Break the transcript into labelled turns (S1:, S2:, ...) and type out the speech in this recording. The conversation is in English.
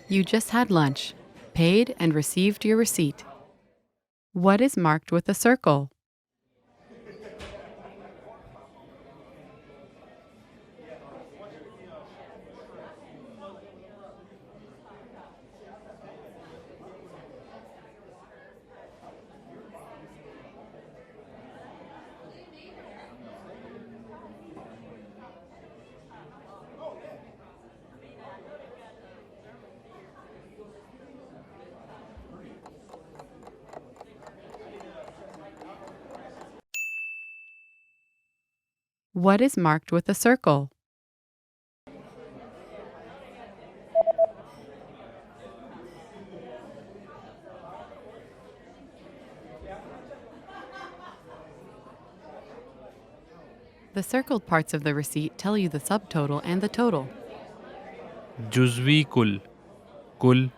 S1: You just had lunch, paid and received your receipt. What is marked with a circle? What is marked with a circle? The circled parts of the receipt tell you the subtotal and the total.
S2: जुज़वी कुल कुल